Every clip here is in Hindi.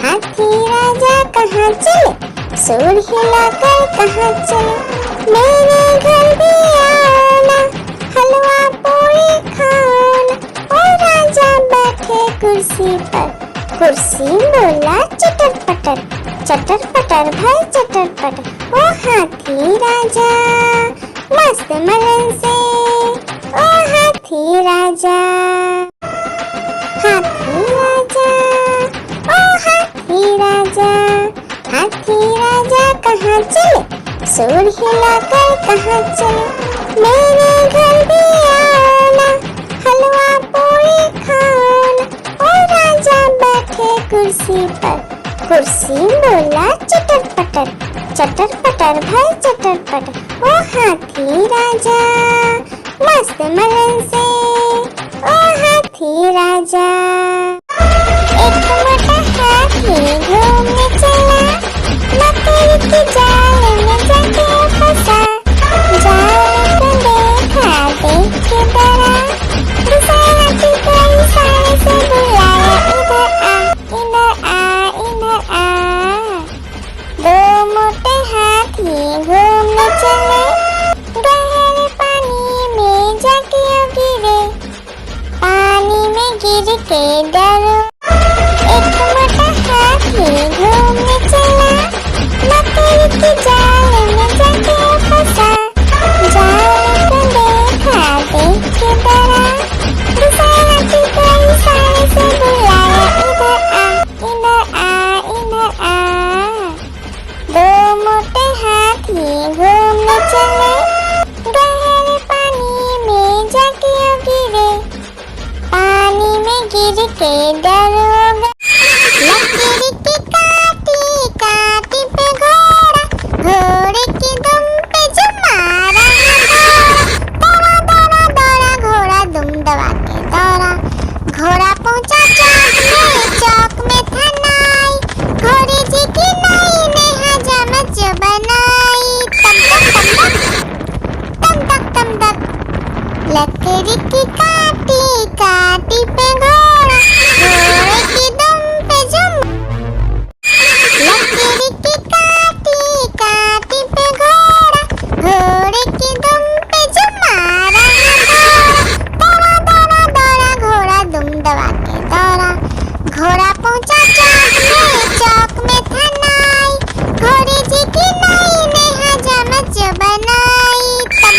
हाथी राजा कहाँ चले, सूंड हिलाकर कहाँ चले। मेरे घर भी आना, हलवा पूरी खाना। और राजा बैठे कुर्सी पर, कुर्सी बोला चटर पटर, चटर पटर भाई चटर पटर। ओ हाथी राजा मस्त मलन से, ओ हाथी राजा, हाथी राजा, ओ हाथी राजा। हाथी राजा कहाँ चले, सूंड हिलाकर कहाँ चले। मेरे घर भी आना, हलवा पूरी खाना। और राजा बैठे कुर्सी पर, कुर्सी बोला चटर पटर, चटर पटर भाई चटर पटर। ओ हाथी राजा मस्त मलन से, ओ हाथी राजा। एक मोटा हाथी घूमने चला, मकड़ी के जाल में जाके फंसा। जाल को देखा देख के डरा, दूसरा हाथी को इशारे से बुलाया, इधर आ इधर आ इधर आ। दो मोटे हाथी घूमने चले, गहरे पानी में जाके गिरे, पानी में गिर के डरो। एक मोटा हाथी घूमने चला, मकड़ी के जाल में जाके फंसा। जाल को देखा देख के डरा, दूसरा हाथी को इशारे से बुलाया, इधर आ इधर आ। दो मोटे हाथी घूमने चले, गहरे पानी में जाके गिरे, पानी में गिर के डरो। लकीर की काटी काटी पे घोड़ा, घोड़े की दुम पे जो मारा दौड़ा दौड़ा दौड़ा घोड़ा दुम दबा के दौड़ा। घोड़ा पहुंचा चौक में था नाई, घोड़े जी की नाई ने हजामत जो बनाई। तम तक तम तक, लकीर की काटी काटी पे घोड़ा, घोड़े की दुम पे जो, लकीर की काटी काटी पे घोड़ा, घोड़े की दुम पे जो मारा दौड़ा दौड़ा दौड़ा घोड़ा दुम दबा के दौड़ा। घोड़ा पहुंचा चौक में था नाई, घोड़े जी की नाई ने हजामत जो बनाई। तम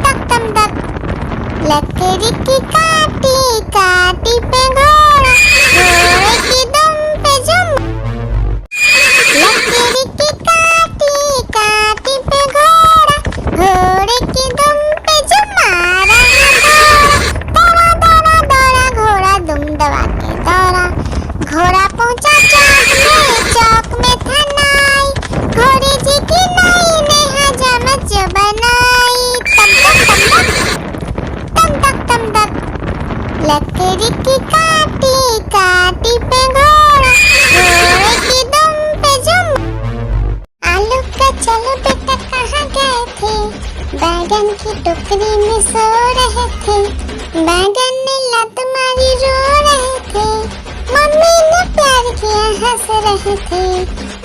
तक लकीर की काटी काटी पे घोड़ा, घोड़े की दुम पे जो, लकीर की काटी काटी पे घोड़ा, घोड़े की दुम पे जो मारा दौड़ा दौड़ा दौड़ा घोड़ा दुम दबा के दौड़ा। घोड़ा पहुंचा चौक में था नाई, घोड़े जी की नाई ने हजामत जो बनाई। तम तक लकीर की काटी काटी पे घोड़ा, घोड़े की दुम पे जो। आलू का चलो बेटा कहाँ गए थे, बैगन की टोकरी में सो रहे थे। बैगन ने लत मारी रो रहे थे, मम्मी ने प्यार किया हंस रहे थे,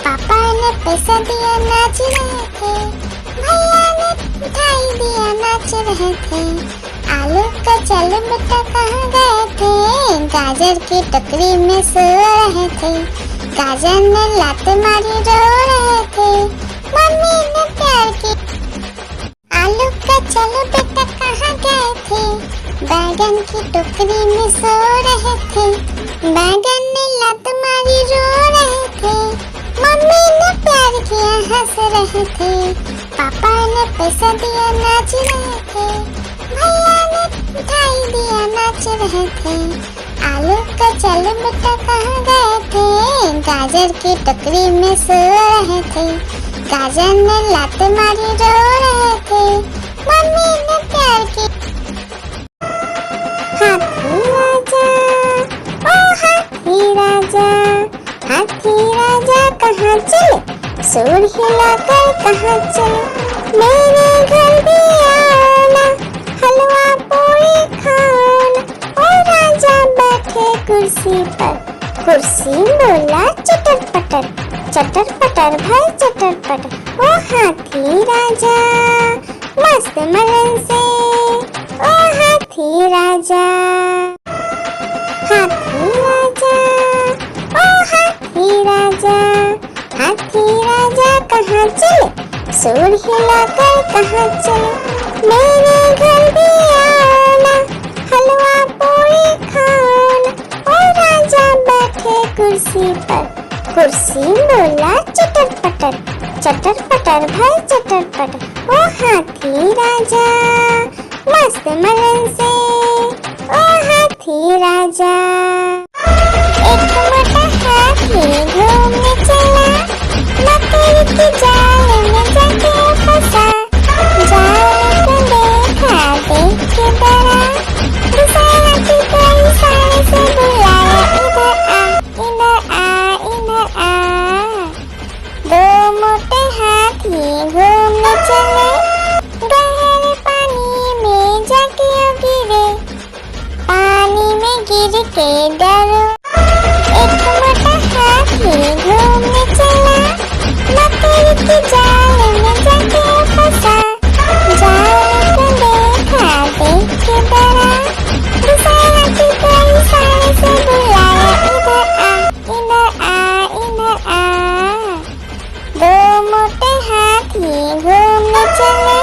पापा ने पैसा दिया नाच रहे थे, भैया ने मिठाई दिया नाच रहे थे। आलू का चलो बेटा कहाँ गए थे, गाजर की टोकरी में सो रहे थे। गाजर ने लात मारी रो रहे थे, मम्मी ने प्यार की। आलू का चलो बेटा कहाँ गए थे, बैगन की टोकरी में सो रहे थे। बैगन ने लात मारी रो रहे थे, मम्मी ने प्यार किया हंस रहे थे, पापा ने पैसा दिया नाच रहे थे, भैया ने मिठाई दिया नाच रहे थे। आलू का चलो बेटा कहाँ गए थे, गाजर की टोकरी में सो रहे थे। गाजर ने लात मारी रो रहे थे, मम्मी ने प्यार की। हाथी राजा, ओ हाथी राजा, हाथी राजा कहाँ चले, सूंड हिलाकर कहाँ चले। मेरे घर भी आना, हलवा पूरी खाना। और राजा बैठे कुर्सी पर, कुर्सी बोला चटर पटर भाई चटर पटर। ओ हाथी राजा मस्त मलन से, ओ हाथी राजा। हाथी राजा ओ हाथी राजा, हाथी राजा कहाँ चले, सूर हिलाकर कहाँ चले। मेरे घर भी आना, हलवा पूरी खाना। ओ राजा बैठे कुर्सी पर, कुर्सी बोला चटर पटर भाई चटर पटर। ओ हाथी राजा मस्त मलन से, ओ हाथी राजा। एक मोटा हाथी घूमने चला, मकड़ी की जाल में जाके फंसा। जाल को देखा देख के डरा, दूसरे हाथी को इशारे से बुलाया, इधर आ इधर आ। दो मोटे हाथी घूमने चले, गहरे पानी में जाके गिरे। पानी में गिर के डरो, एक मोटा हाथी घूमने चला, मकड़ी की जाल में जाके फंसा। जाल को देखा देख के डरा, दूसरे हाथी को इशारे से बुलाया, इधर आ इधर आ। दो मोटे हाथी घूमने चले,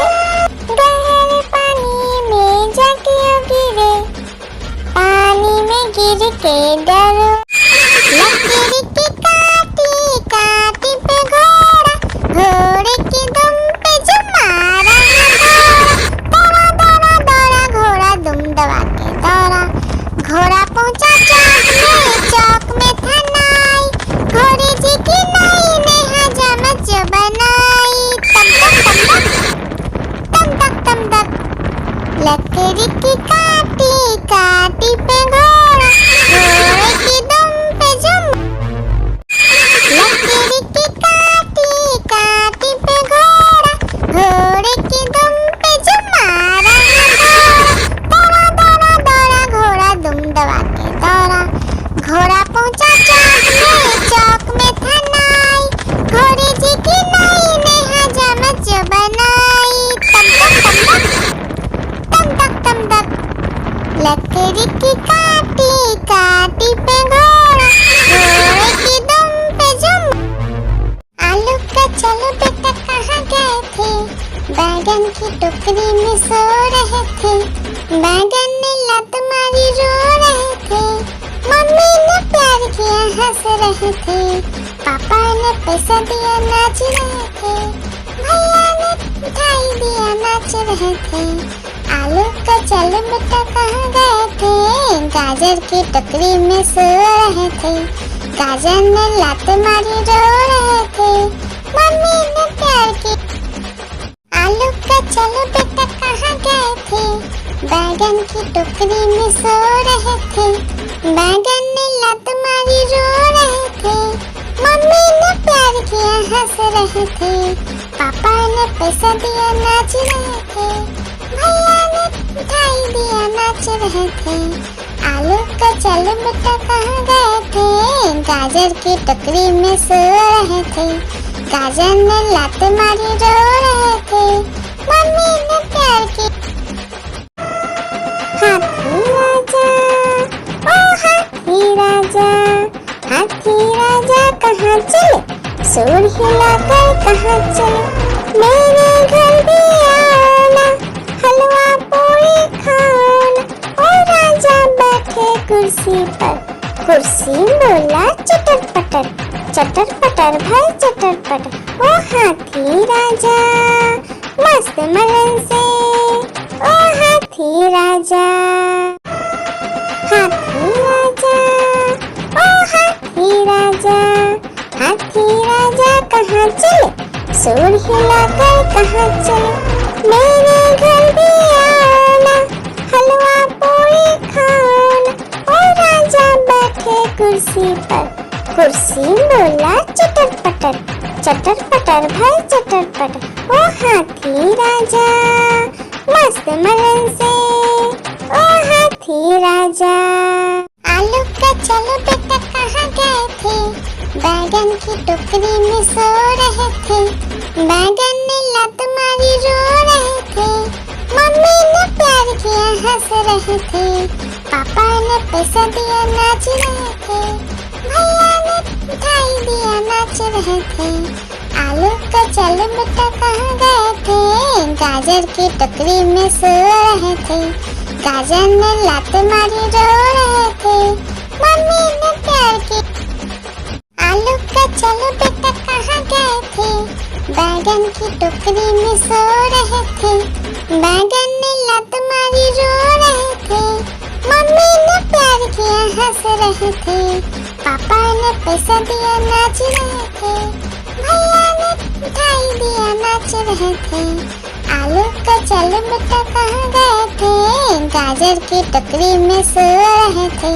गहरे पानी में जाके गिरे। पानी में गिर के डरो, लकड़ी की काटी काटी पे घोड़ा, घोड़े की दुम पे जो मारा दौड़ा दौड़ा दौड़ा घोड़ा दुम दबा के दौड़ा। घोड़ा पहुंचा चौक में था नाई, घोड़े जी की नई ने हजामत जो बनाई। तम तक तम तक लकड़ी की काटी काटी पे घोड़ा, घोड़े की दुम पे जो लकड़ी की काटी काटी पे घोड़ा, घोड़े की दुम पे जो मारा दौड़ा दौड़ा दौड़ा घोड़ा दुम दबा के दौड़ा। घोड़ा पहुंचा चौक में था नाई, घोड़े जी की नई ने हजामत जो बनाई। तम तक लकड़ी की काटी काटी पे घोड़ा, घोड़े की दुम पे जुम। आलू का चलो बेटा कहाँ गए थे, बैगन की टोकरी में सो रहे थे। बैगन ने लत मारी रो रहे थे, मम्मी ने प्यार किया हंस रहे थे। पापा ने पैसा दिया नाच रहे थे, भैया ने मिठाई दिया नाच रहे थे। आलू का चलो बेटा कहाँ गए थे, गाजर की टोकरी में सो रहे थे। गाजर ने लात मारी रो रहे थे, मम्मी ने प्यार की। आलू का चलो बेटा कहाँ गए थे, बैगन की टोकरी में सो रहे थे। बैगन ने लात मारी रो रहे थे, मम्मी ने प्यार किया हंस रहे थे। पापा ने पैसा दिया नाच रहे थे, भैया ने मिठाई दिया नाच रहे थे। आलू का चलो बेटा कहाँ गए थे, गाजर की टोकरी में सो रहे थे। गाजर ने लात मारी रो रहे थे, मम्मी ने प्यार की। हाथी राजा ओ हाथी राजा, हाथी राजा कहाँ चले, सूर हिलाकर कहाँ चले। मेरे घर भी आना, हलवा पूरी खाना। ओ राजा बैठे कुर्सी पर, कुर्सी बोला चटर पटर भाई चटर पटर। ओ हाथी राजा मस्त मलन से, ओ हाथी राजा। हाथी राजा ओ हाथी राजा, हाथी राजा कहाँ चले, सूर हिलाकर कहाँ चले। मेरे घर भी आना, हलवा पूरी खाना। ओ राजा बैठे कुर्सी पर, कुर्सी बोला चटर पटर भाई चटर पटर। ओ हाथी राजा मस्त मलन से, ओ हाथी राजा। आलू का चलो बेटा कहाँ गए थे, बैगन की टोकरी में सो रहे थे। बैगन ने लत मारी रो रहे थे, मम्मी ने प्यार किया हंस रहे थे, पापा ने पैसा दिया नाच रहे थे, भैया ने मिठाई दिया नाच रहे थे। आलू का चल बेटा कहाँ गए थे, गाजर की टोकरी में सो रहे थे। गाजर ने लात मारी रो रहे थे, मम्मी ने प्यार की। आलू का चल बेटा कहाँ गए थे, बैगन की टोकरी में सो रहे थे। बैगन ने लात मारी रो रहे थे, मम्मी ने प्यार किया हंस रहे थे, पापा ने पैसा दिया नाच रहे थे, भैया ने मिठाई दिया नाच रहे थे। आलू का चल बेटा कहाँ गए थे, गाजर की टोकरी में सो रहे थे।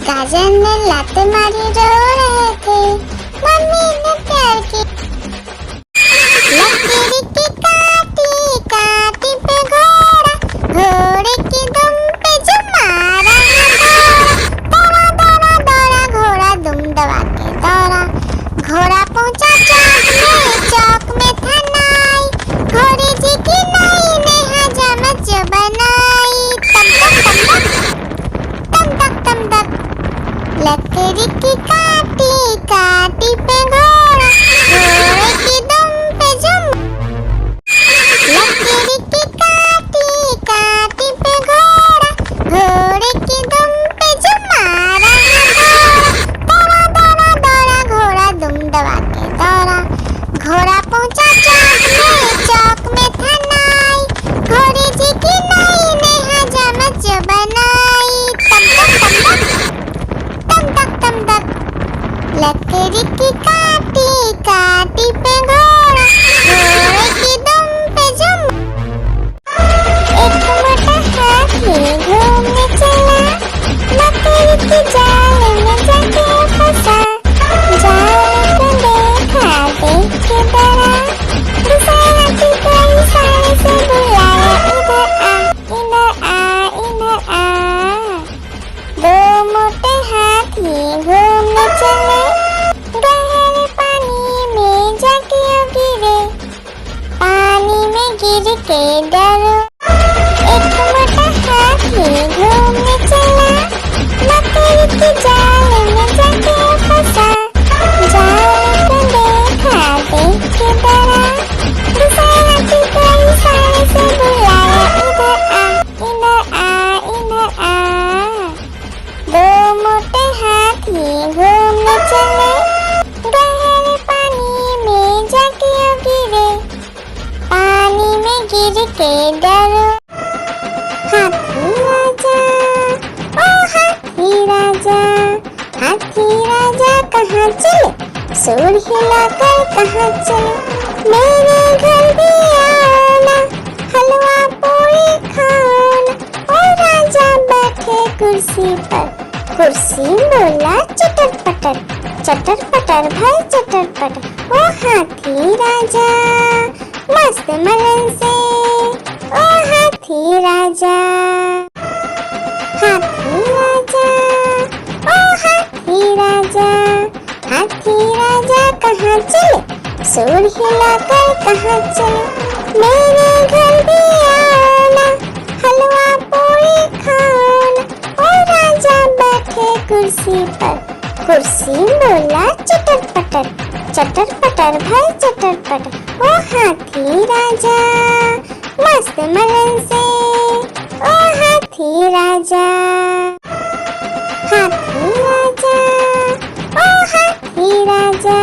गाजर ने लात मारी रो रहे थे, मम्मी ने प्यार की। लकीर की काटी काटी पे घोड़ा, घोड़े की दुम पे जो मारा दौड़ा दौड़ा दौड़ा घोड़ा दुम दबा के दौड़ा। घोड़ा पहुंचा चौक में था नाई, घोड़े जी की नाई ने हजामत जो बनाई। तम तक तम तक लकड़ी की काटी काटी पे घोड़ा, घोड़े की दुम पे जुम। लकड़ी की काटी काटी पे घोड़ा, घोड़े की दुम पे जुम मारा दौड़ा दौड़ा दौड़ा घोड़ा दुम दबा के दौड़ा। घोड़ा पहुंचा चौक में था नाई, घोड़े जी की नाई ने हजामत जो बनाई। तम तक लकड़ी की काटी काटी पे घोड़ा, घोड़े की दुम पे जुम। एक मोटा हाथी घूमने चला, लकड़ी की जाल में जाके फंसा। जाल को देखा देख के डरा, दूसरा हाथी को इशारे से बुलाया, इधर आ इधर आ इधर आ। दो मोटे हाथी घूमने चले, गहरे पानी में जाके गिरे, पानी में गिर के डरो। एक मोटा हाथी घूमने चला, लकड़ी की जाल में जाके फंसा। जाल को देखा देख के डरा, दूसरा हाथी को इशारे से बुलाया, इधर आ इधर आ। दो मोटे हाथी घूमने चले, गहरे पानी में जाके गिरे, पानी में गिर के डरो। हाथी राजा ओ हाथी राजा, हाथी राजा कहाँ चले, सूर हिलाकर कहाँ चले। मेरे घर भी आना, हलवा पूरी खाना। ओ राजा बैठे कुर्सी पर, कुर्सी बोला चटर पटर भाई चटर पटर। ओ हाथी राजा मस्त मलन से, ओ हाथी राजा। हाथी राजा ओ हाथी राजा, हाथी राजा कहाँ चले, सूर हिलाकर कहाँ चले। मेरे घर भी आना, हलवा पूरी खाना। ओ राजा बैठे कुर्सी पर, कुर्सी बोला चटर पटर भाई चटर पटर। ओ हाथी राजा मस्त मलन से, ओ हाथी राजा। हाथी राजा ओ हाथी राजा,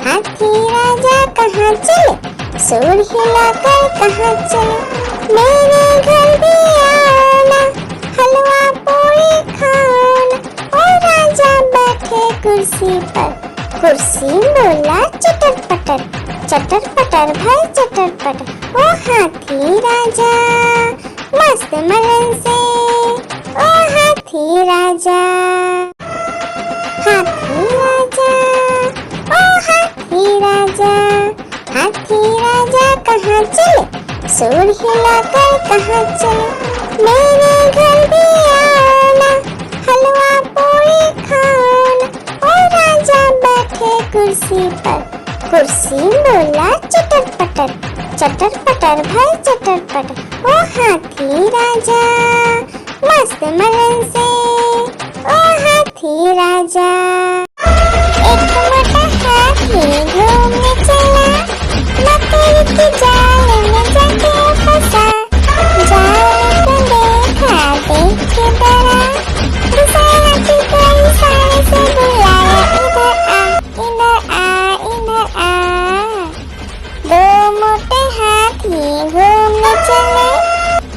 हाथी राजा कहाँ चले, सूर हिलाकर कहाँ चले। मेरे घर भी आना, हलवा पूरी खाना। ओ राजा बैठे कुर्सी पर, कुर्सी बोला चटर पटर भाई चटर पटर। ओ हाथी राजा मस्त मलन से, ओ हाथी राजा। हाथी राजा ओ हाथी राजा, हाथी राजा कहाँ चले, सूर हिलाकर कहाँ चले। मेरे घर भी आना, हलवा पूरी खाना। चटर पटर भाई चटर पटर, ओ हाथी राजा मस्त मलन से, ओ हाथी राजा। एक मोटा हाथी घूमने चला, मकड़ी की जाल में जाके फंसा। जाल को देखा देख के डरा, दूसरे हाथी को इशारे से बुलाया, इधर आ इधर आ इधर आ। दो मोटे हाथी घूमने चले,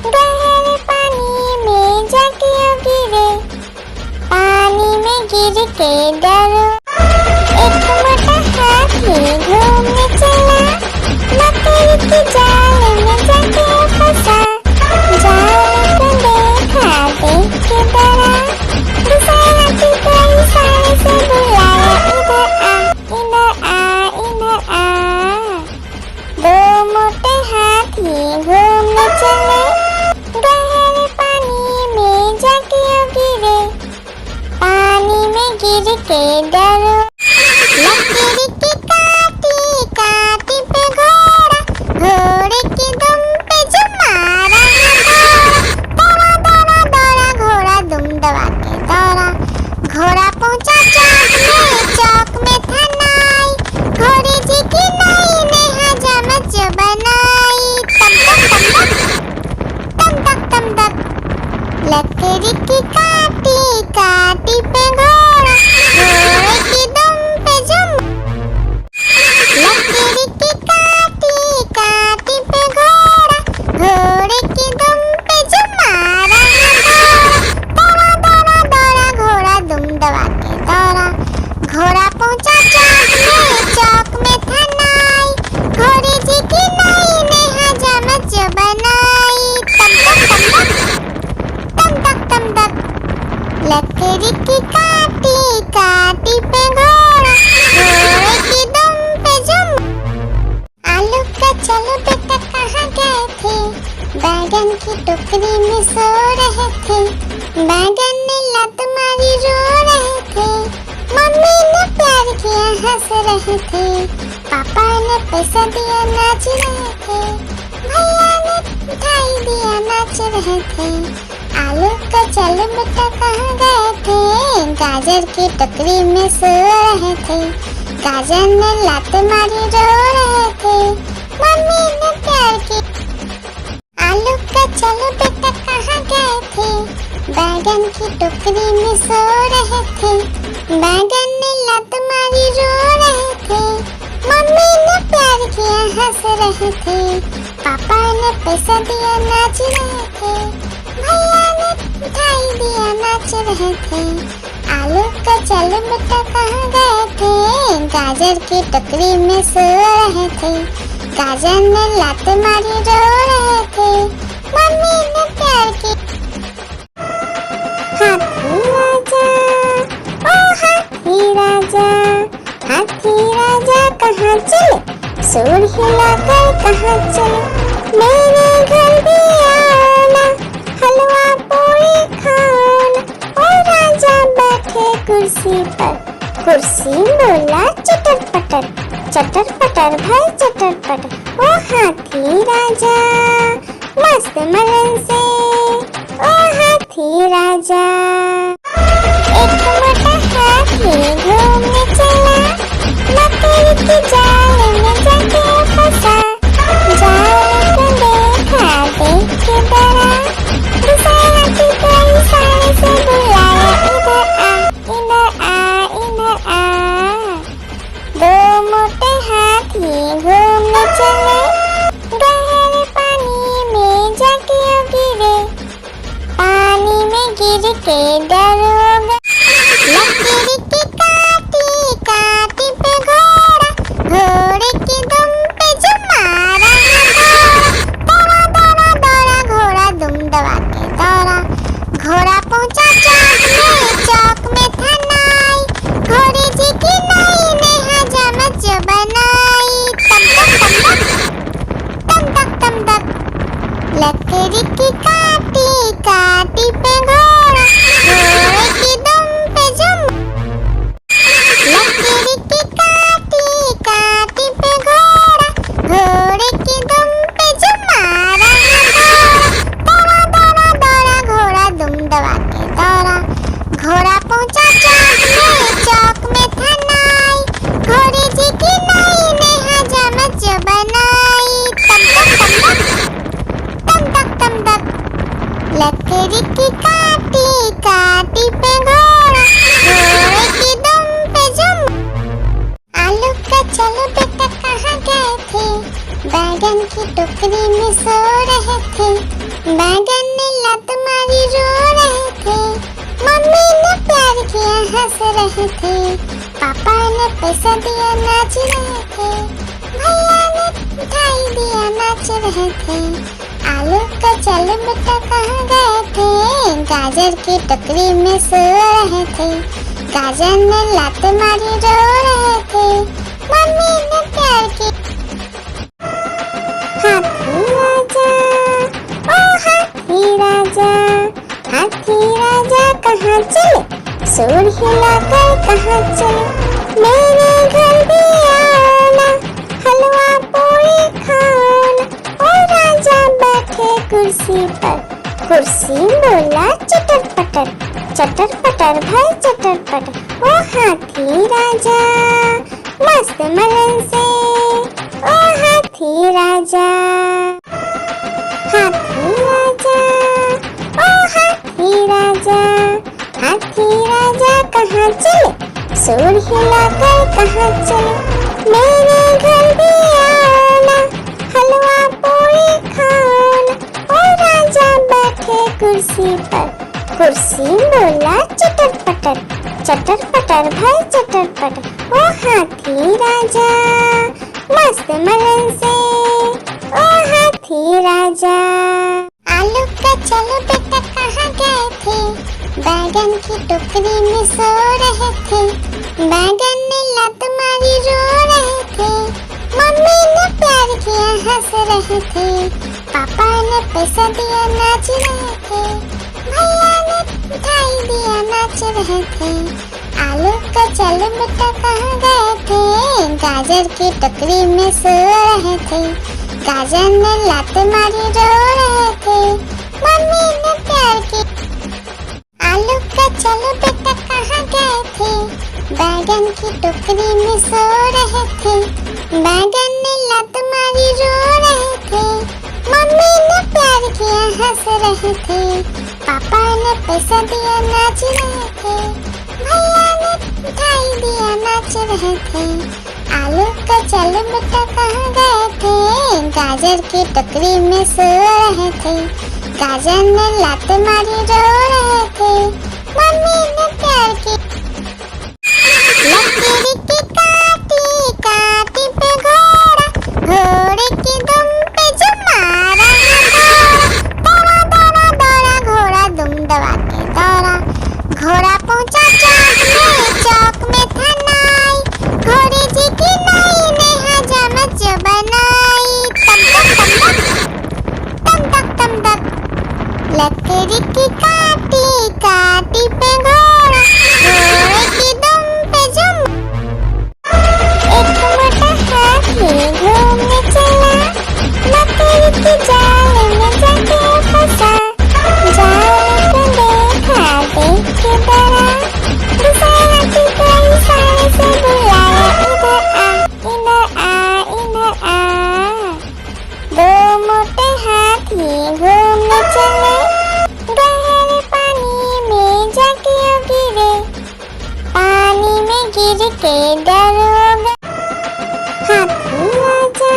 गहरे पानी में जाके गिरे, पानी में गिर के डरो। एक मोटा हाथी घूमने चला, मकड़ी की जाल में जाके फंसा। जाल को देखा देख के डरा, दूसरे हाथी को इशारे से बुलाया, इधर आ इधर आ। दो मोटे हाथी घूमने चले, गहरे पानी में जाके गिरे, पानी में गिर के डरो। लकड़ी की काटी काटी पे घोड़ा, घोड़े की दुम पे जो मारा है दौड़ा दौड़ा दौड़ा घोड़ा दुम दबा के दौड़ा। घोड़ा पहुंचा चौक में था नाई, घोड़े जी की नाई ने हजामत जो बनाई। तम तक तम तक लकड़ी की काटी काटी पे घोड़ा, घोड़े की दुम पे जो लकड़ी की काटी काटी पे घोड़ा, घोड़े की दुम पे जो मारा है दौड़ा दौड़ा दौड़ा घोड़ा दुम दबा के दौड़ा। घोड़ा पहुंचा चौक में था नाई, घोड़े जी की नाई ने हजामत जो बनाई। तम तक लकड़ी की काटी काटी पे घोड़ा, घोड़े की दुम पे जुम। आलू का चलो बेटा कहाँ गए थे, बैगन की टोकरी में सो रहे थे। बैगन ने लत मारी रो रहे थे, मम्मी ने प्यार किया हंस रहे थे, पापा ने पैसा दिया नाच रहे थे, भैया ने मिठाई दिया नाच रहे थे। आलू का चलो बेटा कहाँ गए थे, गाजर की टोकरी में सो रहे थे। गाजर ने लात मारी रो रहे थे, मम्मी ने प्यार की। आलू का चलो बेटा कहाँ गए थे, बैगन की टोकरी में सो रहे थे। बैगन ने लात मारी रो रहे थे, मम्मी ने प्यार किया हंस रहे थे, पापा ने पैसा दिया नाच रहे थे, भैया ने मिठाई दिया नाच रहे थे। आलू का चलो बेटा कहाँ गए थे, गाजर की टोकरी में सो रहे थे। गाजर ने लात मारी रो रहे थे, मम्मी ने प्यार की। हाथी राजा ओ हाथी राजा, हाथी राजा कहाँ चले, सूर हिलाकर कहाँ चले। मेरे घर भी आना, हलवा पूरी खाना, ओ राजा बैठे कुर्सी पर। कुर्सी बोला चटर पटर भाई चटर पटर, ओ हाथी राजा मस्त मलन से, ओ हाथी राजा। एक मोटा हाथी घूमने चला, मकड़ी की जाल में जाके फंसा। जाल को देखा देख के डरा, दूसरे हाथी को इशारे से बुलाया, इधर आ इधर आ। दो मोटे हाथी घूमने चले, गहरे पानी में जाके गिरे, पानी में गिर के डरोगे। लकड़ी की काटी काटी पे घोड़ा, घोड़े की दुम पे जो मारा है दौड़ा दौड़ा दौड़ा घोड़ा दुम दबा के दौड़ा। घोड़ा पहुंचा चौक में था नाई, घोड़े जी की नाई ने हजामत जो बनाई। तम तक लकड़ी की काटी काटी पे घोड़ा, घोड़े की दुम पे जुम। लकड़ी की काटी काटी पे घोड़ा, घोड़े की दुम लकड़ी की काटी काटी पे घोड़ा, घोड़े की दुम पे जुम। आलू का चलो बेटा कहाँ गए थे, बैगन की टोकरी में सो रहे थे। बैगन ने लत मारी रो रहे थे, मम्मी ने प्यार किया हंस रहे थे, पापा ने पैसा दिया नाच रहे थे, भैया ने मिठाई दिया नाच रहे थे। आलू का चलो बेटा कहाँ गए थे, गाजर की टोकरी में सो रहे थे। गाजर ने लात मारी रो रहे थे, मम्मी ने प्यार की। हाथी राजा, ओ हाथी राजा, हाथी राजा कहाँ चले, सूर हिलाकर कहाँ चले। मेरे घर भी आना, हलवा पूरी खाना। ओ राजा बैठे कुर्सी पर, कुर्सी बोला चटर पटर, चटर पटर भाई चटर पटर। ओ हाथी राजा मस्त मलन से, ओ हाथी राजा। हाथी राजा, ओ हाथी राजा, हाथी राजा कहाँ चले, सूर हिलाकर कहाँ चले। मेरे घर भी आना, हलवा पूरी खाना। ओ राजा बैठे कुर्सी पर, कुर्सी बोला चटर पटर, चटर पटर भाई चटर पटर। ओ हाथी राजा मस्त मलन से, ओ हाथी राजा। आलू का चलो बेटा कहाँ गए थे, बैगन की टोकरी में सो रहे थे। बैगन ने लत मारी रो रहे थे, मम्मी ने प्यार किया हंस रहे थे, पापा ने पैसा दिया नाच रहे थे, भैया ने मिठाई दिया नाच रहे थे। आलू का चलो बेटा कहाँ गए थे, गाजर की टोकरी में सो रहे थे। गाजर ने लात मारी रो रहे थे, मम्मी ने प्यार की। आलू का चलो बेटा कहाँ गए थे, बैगन की टोकरी में सो रहे थे। बैगन ने लत मारी रो रहे थे, मम्मी ने प्यार किया हंस रहे थे, पापा ने पैसा दिया नाच रहे थे, भैया ने मिठाई दिया नाच रहे थे। आलू का चलो बेटा कहाँ गए थे, गाजर की टोकरी में सो रहे थे। गाजर ने लात मारी रो रहे थे, मम्मी ने प्यार की। लकड़ी की काटी काटी पे घोड़ा, घोड़े की दुम पे जुम मारा घोड़ा। दौड़ा दौड़ा दौड़ा घोड़ा दुम दबा के दौड़ा, घोड़ा पहुंचा चौक में था नाई, घोड़े जी की नाई ने हजामत जो बनाई। तम तक तम तक, लकड़ी की काटी काटी पे घोड़ा, घोड़े की दुम पे जुम। एक मोटा हाथी घूमने चला, लकड़ी की जाल में जाके फंसा। जाल को देखा देख के डरा, दूसरा हाथी को इशारे से बुलाया, इधर आ इधर आ इधर आ। दो मोटे हाथी घूमने चले, गहरे पानी में जाके गिरे, पानी में गिर के डर हो गए। हाथी राजा,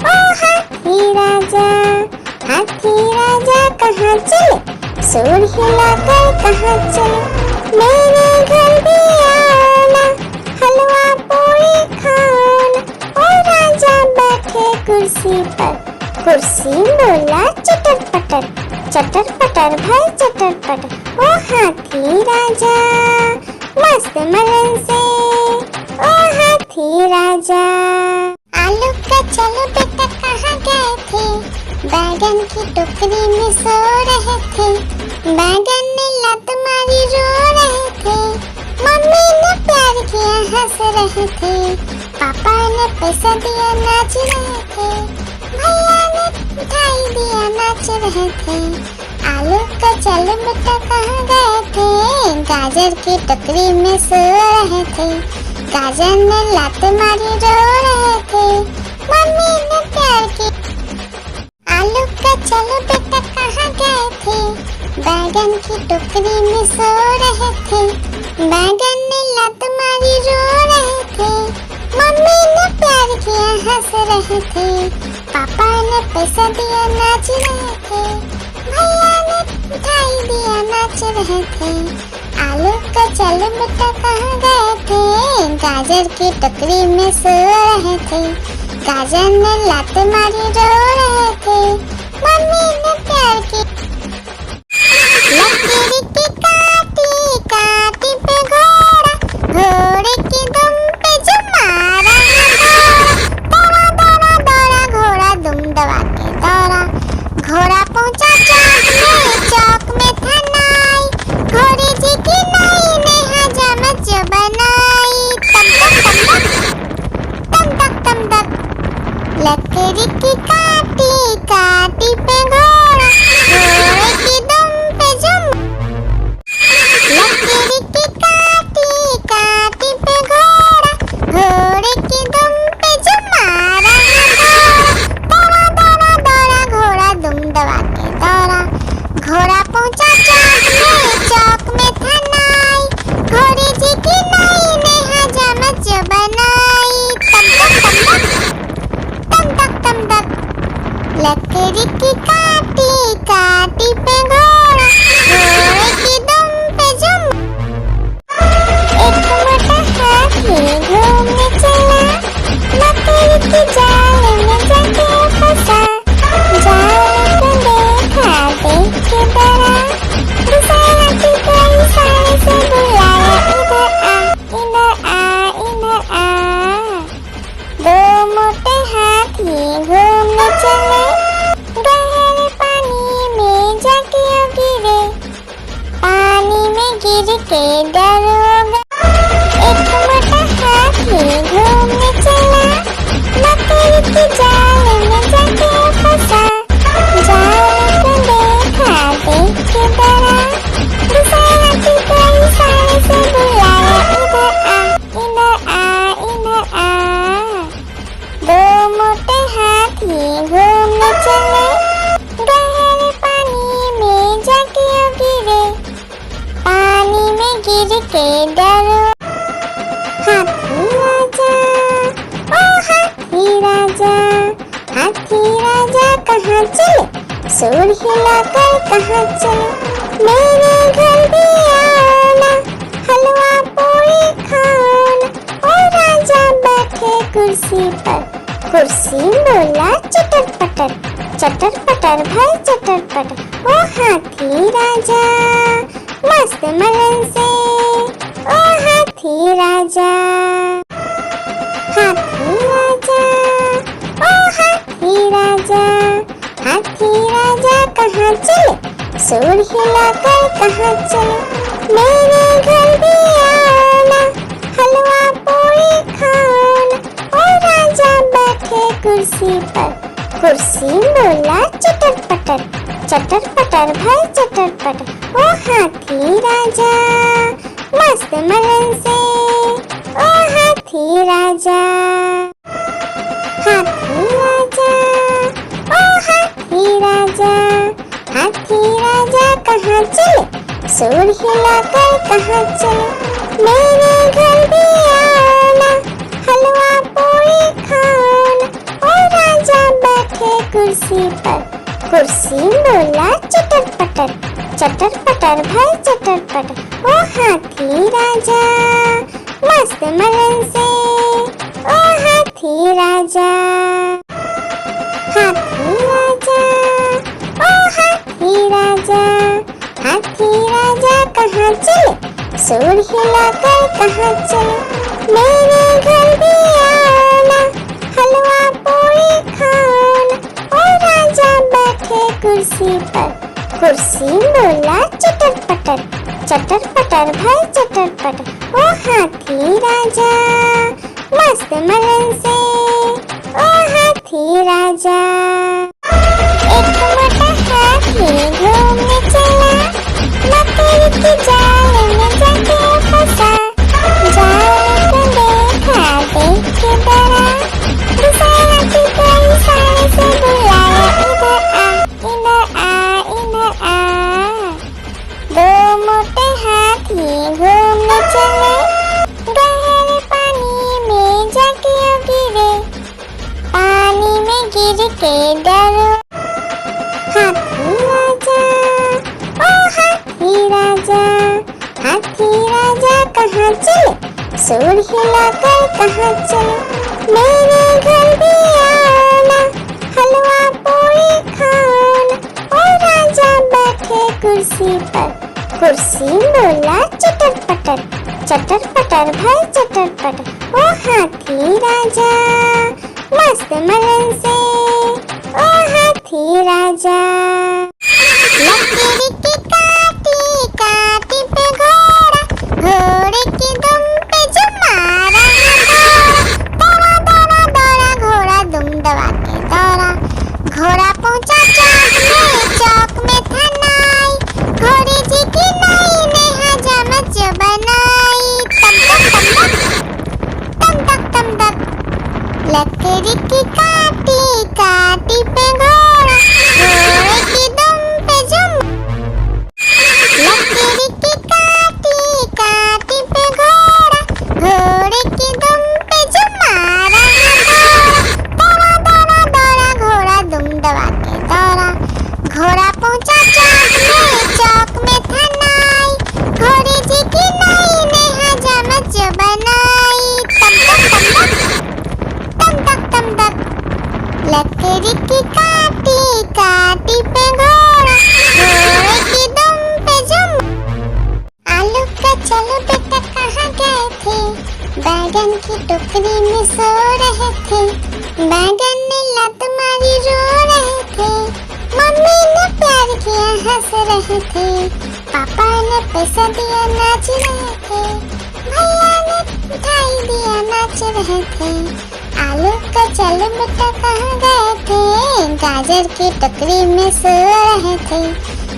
ओ हाथी राजा, हाथी राजा कहाँ चले, सूर हिलाकर कहाँ चले। मेरे घर भी आना, हलवा पूरी खाना। ओ राजा बैठे कुर्सी पर, कुर्सी बोला चटर पटर, चटर पटर भाई चटर पटर। ओ हाथी राजा मस्त मलन से, ओ हाथी राजा। आलू का चलो बेटा कहाँ गए थे, बैगन की टोकरी में सो रहे थे। बैगन ने लत मारी रो रहे थे, मम्मी ने प्यार किया हंस रहे थे, पापा ने पैसा दिया नाच रहे थे, भैया ने मिठाई दिया नाच रहे थे। आलू का चलो बेटा कहाँ गए थे, गाजर की टोकरी में सो रहे थे। गाजर ने लात मारी रो रहे थे, मम्मी ने प्यार की। आलू का चलो बेटा कहाँ गए थे, बैगन की टोकरी में सो रहे थे, बैगन ने लत मारी रो रहे थे, मम्मी ने प्यार किया हंस रहे थे, पापा ने पैसा दिया नाच रहे थे, भैया ने मिठाई दिया नाच रहे थे, आलू का चलो बेटा कहाँ गए थे, गाजर की टोकरी में सो रहे थे, गाजर ने लात मारी रो रहे थे, मम्मी ने प्यार की लकीर की काटी काटी पे घोड़ा, घोड़े की दुम पे जो मारा दौड़ा दौड़ा दौड़ा घोड़ा दुम दबा के दौड़ा, घोड़ा पहुंचा चौक में था नाई, घोड़े जी की नाई ने हजामत जो बनाई, तम तक तम तक लकड़ी की काटी काटी पे घोड़ा, घोड़े की दुम पे जो लकड़ी की काटी काटी पे घोड़ा, घोड़े की दुम पे जो मारा दौड़ा दौड़ा दौड़ा घोड़ा दुम दबा के दौड़ा, घोड़ा पहुंचा चौक में था नाई, घोड़े जी की नाई ने हजामत जो बनाई, तम तक लकड़ी की काटी काटी पे घोड़ा, घोड़े की दुम पे जो एक मोटा हाथी घूमने चला, लकड़ी की जाल में जाके फंसा, जाल को देखा देख के डरा, दूसरे हाथी को इशारे से बुलाया, इधर आ इधर आ, दो मोटे हाथी घूमने चले, गहरे पानी में जाके गिरे, पानी में गिर के डर हो गया, एक मोटा हाथी घूमने चला, लकड़ी की जाल में जाके फंसा, जाल को देखा देख के डरा, दूसरे हाथी को इशारे से बुलाया, इधर आ इधर आ, दो मोटे हाथी घूमने चले, गहरे पानी में जाके गिरे, पानी में गिर के डर, हाथी राजा ओ हाथी राजा, हाथी राजा कहाँ चले, सूर हिलाकर कहाँ चले, मेरे घर भी आओ ना, हलवा पूरी खाओ ना, ओ राजा बैठे कुर्सी पर, कुर्सी बोला चटर पटर भाई चटर पटर, ओ हाथी राजा मस्त मलन से, ओ हाथी राजा, हाथी राजा ओ हाथी राजा, हाथी राजा कहाँ चले, सूर हिलाकर कहाँ चले, मेरे घर भी आओ ना, हलवा पूरी खाओ ना, ओ राजा बैठे कुर्सी पर, कुर्सी बोला चटर पटर भाई चटर पटर, ओ हाथी राजा मस्त मलन से, ओ हाथी राजा, हाथी राजा ओ हाथी राजा, हाथी राजा कहाँ चले, सूर हिलाकर कहाँ चले, मेरे घर भी आओ ना, हलवा पूरी खाओ ना, ओ राजा बैठे कुर्सी पर, कुर्सी बोला चटर पटर भाई चटर पटर, ओ हाथी राजा मस्त मलन से, ओ हाथी राजा, हाथी राजा ओ हाथी राजा, हाथी राजा कहाँ चले, सूर हिलाकर कहाँ चले, मेरे घर भी आओ ना, हलवा पूरी खाओ ना, ओ राजा बैठे कुर्सी पर, कुर्सी बोला चटर पटर भाई चटर पटर, ओ हाथी राजा मस्त मलन से, ओ हाथी राजा, एक मोटा हाथी घूमने चला, लकड़ी की जाल में जाके फंसा, जाल को देखा देख के डरा, दूसरे हाथी को इशारे से बुलाया, इधर आ चले, गहरे पानी में जाके गिरे, पानी में गिर के डरो। हाथी राजा, ओ हाथी राजा, हाथी राजा कहाँ चले, सूर हिलाकर कहाँ चले, मेरे घर भी आना, हलवा पूरी खाना। ओ राजा बैठे कुर्सी पर, कुर्सी बोला चटर पटर भाई चटर पटर। ओ हाथी राजा मस्त मलन से, ओ हाथी राजा। लकड़ी की काटी काटी पे घोड़ा, घोड़े की दुम पे जो मारा दौड़ा दौड़ा दौड़ा घोड़ा दुम दबा के दौड़ा। घोड़ा पहुंचा चौक में था नाई, घोड़े जी की नई ने हजामत जो बनाई। तम तक तम तक लकड़ी की काटी काटी पे घोड़ा, घोड़े की दुम पे जो लकड़ी की काटी काटी पे घोड़ा, घोड़े की दुम पे जो मारा दौड़ा दौड़ा दौड़ा घोड़ा दुम दबा के दौड़ा। घोड़ा पहुंचा चौक में था नाई, घोड़े जी की नई ने हजामत जो बनाई। तम तक लकड़ी की काटी काटी पे घोड़ा, घोड़े की दुम पे जुम। आलू का चलो बेटा कहाँ गए थे, बैगन की टोकरी में सो रहे थे, बैगन ने लत मारी रो रहे थे, मम्मी ने प्यार किया हंस रहे थे, पापा ने पैसा दिया नाच रहे थे, भैया ने मिठाई दिया नाच रहे थे। आलू का चलो बेटा कहाँ गए थे, गाजर की टोकरी में सो रहे थे,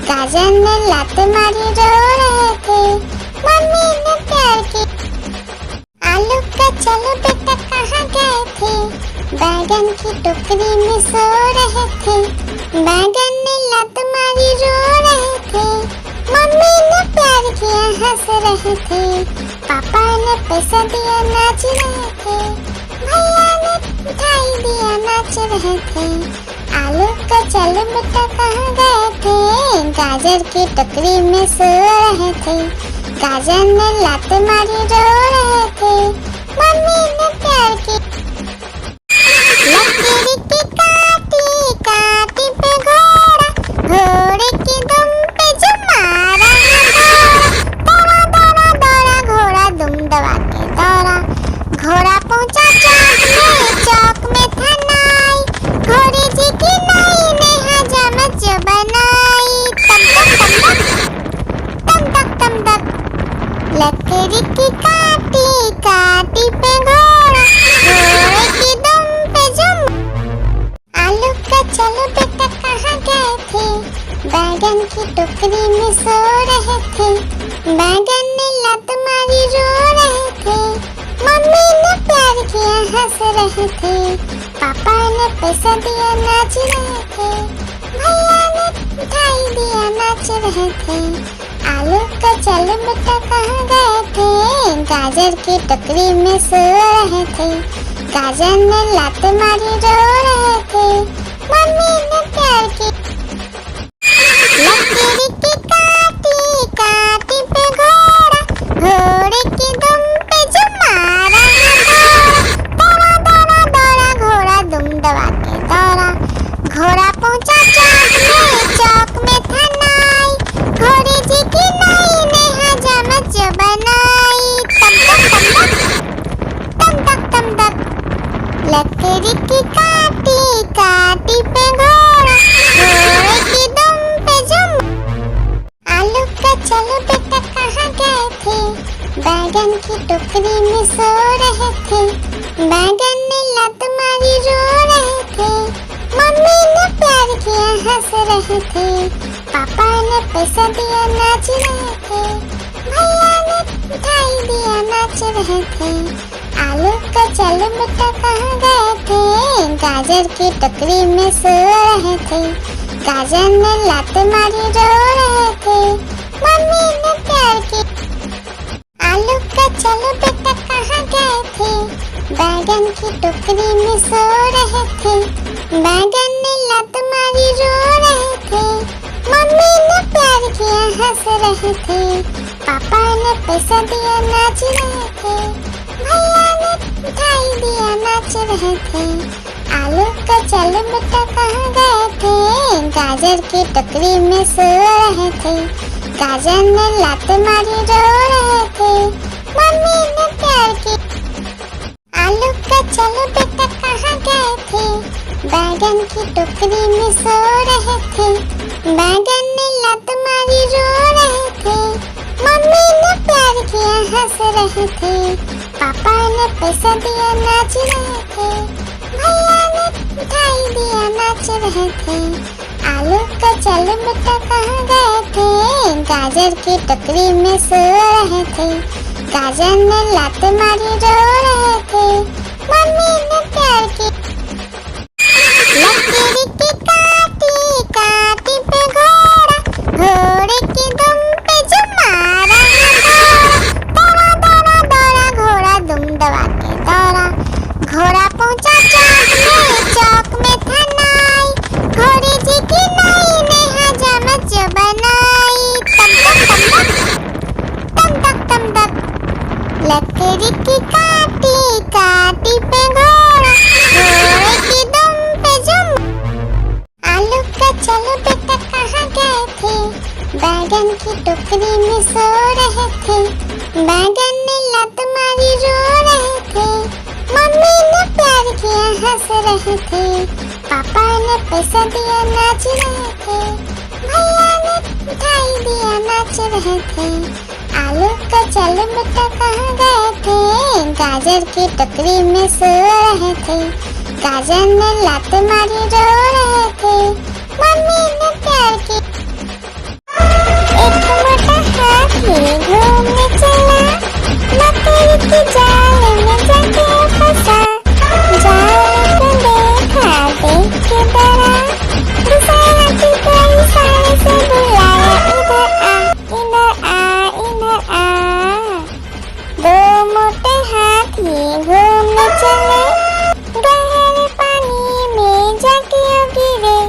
गाजर ने लात मारी रो रहे थे, मम्मी ने प्यार की। आलू का चलो बेटा कहाँ गए थे, बैगन की टोकरी में सो रहे थे, बैगन ने लात मारी रो रहे थे, मम्मी ने प्यार किया हंस रहे थे, पापा ने पैसा दिया नाच रहे थे, भैया ने मिठाई दिया नाच रहे थे। आलू का चलो बेटा कहाँ गए थे, गाजर की टोकरी में सो रहे थे, गाजर ने लात मारी रो रहे थे, मम्मी ने प्यार की। लकड़ी की काटी काटी पे घोड़ा, घोड़े की दुम पे जो मारा दौड़ा दौड़ा दौड़ा घोड़ा दुम दबा के दौड़ा। घोड़ा पहुंचा चौक में था नाई, घोड़े जी की नई ने हजामत जो बनाई। तम तक लकड़ी की काटी काटी पे घोड़ा, घोड़े की दुम पे जुम। आलू का चलो बेटा कहाँ गए थे, बैगन की टोकरी में सो रहे थे, बैगन ने लत मारी रो रहे थे, मम्मी ने प्यार किया हंस रहे थे, पापा ने पैसा दिया नाच रहे थे, भैया ने मिठाई दिया नाच रहे थे। आलू का चलो बेटा कहाँ गए थे, गाजर की टोकरी में सो रहे थे, गाजर ने लात मारी रो रहे थे, मम्मी ने प्यार की। लकड़ी की काटी काटी पे घोड़ा, घोड़े की दुम पे जो मारा दौड़ा दौड़ा दौड़ा घोड़ा दुम दबा के दौड़ा। घोड़ा पहुंचा चौक में था नाई, घोड़े जी की नई ने हजामत जो बनाई। तम तक लकड़ी की काटी काटी पे घोड़ा, घोड़े की दुम पे जुम। आलू का चलो बेटा कहाँ गए थे, बैगन की टोकरी में सो रहे थे, बैगन ने लत मारी रो रहे थे, मम्मी ने प्यार किया हंस रहे थे, पापा ने पैसा दिया नाच रहे थे, भैया ने मिठाई दिया नाच रहे थे। आलू का चलो बेटा कहाँ गए थे, गाजर की टोकरी में सो रहे थे, गाजर ने लात मारी रो रहे थे, मम्मी ने प्यार की। आलू टोकरी में सो रहे थे, बैगन ने लात मारी रो रहे थे, मम्मी ने प्यार किया हंस रहे थे, पापा ने पैसा दिया नाच रहे थे, भैया ने मिठाई दिया नाच रहे थे। आलू का चलो बेटा कहाँ गए थे, गाजर की टोकरी में सो रहे थे, गाजर ने लात मारी रो रहे थे, मम्मी ने प्यार की। आलू का चलो बेटा कहाँ गए थे, बैगन की टोकरी में सो रहे थे, बैगन ने लात मारी रो रहे थे, मम्मी ने प्यार किया हंस रहे थे, पापा ने पैसा दिया नाच रहे थे, भैया ने मिठाई दिया नाच रहे थे। आलू का चलो बेटा कहाँ गए थे, गाजर की टोकरी में सो रहे थे, गाजर ने लात मारी रो रहे थे, मम्मी ने प्यार की। लकीर की काटी काटी पे घोड़ा, घोड़े की दुम पे जो मारा दौड़ा दौड़ा दौड़ा घोड़ा दुम दबा के दौड़ा, घोड़ा पहुंचा चौक में था नाई, घोड़े जी की नाई ने हजामत जो बनाई, तम तक तम तक लकड़ी की काटी काटी पे घोड़ा, घोड़े की दुम पे जुम। आलू का चलो बेटा कहाँ गए थे, बैगन की टोकरी में सो रहे थे, बैगन ने लात मारी रो रहे थे, मम्मी ने प्यार किया हंस रहे थे, पापा ने पैसा दिया नाच रहे थे, भैया ने मिठाई दिया नाच रहे थे। आलू का चलो बेटा कहाँ गए थे, गाजर की टोकरी में सो रहे थे, गाजर ने लात मारी रो रहे थे, मम्मी ने प्यार की। एक मोटा हाथी घूमने चला, मकड़ी की जाल में जाके फंसा, जाल को देखा देख के डरा, दूसरा हाथी को इशारे से बुलाया, इधर आ इधर आ। दो मोटे हाथी घूमने चले, गहरे पानी में जाके गिरे,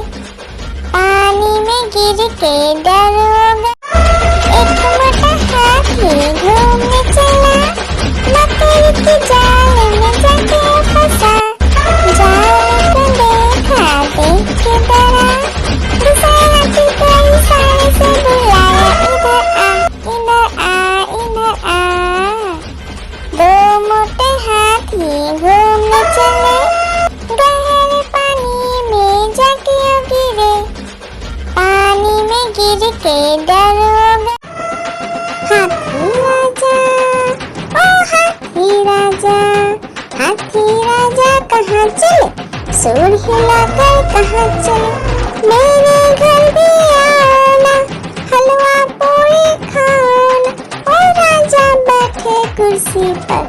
पानी में गिर के डर हो गए। एक मोटा हाथी घूमने चला, मकड़ी की जाल में जाके फंसा, जाल को देखा देख के डरा, दूसरा हाथी को इशारे से बुलाया, इधर आ इधर आ। दो मोटे हाथी घूमने चले, गहरे पानी में जाके गिरे, पानी में गिर के डर हो गए। हाथी राजा ओ हाथी राजा, हाथी राजा कहाँ चले, सूंड हिलाकर कहाँ चले, मेरे घर भी आना, हलवा पूरी खाना। ओ राजा बैठे कुर्सी पर,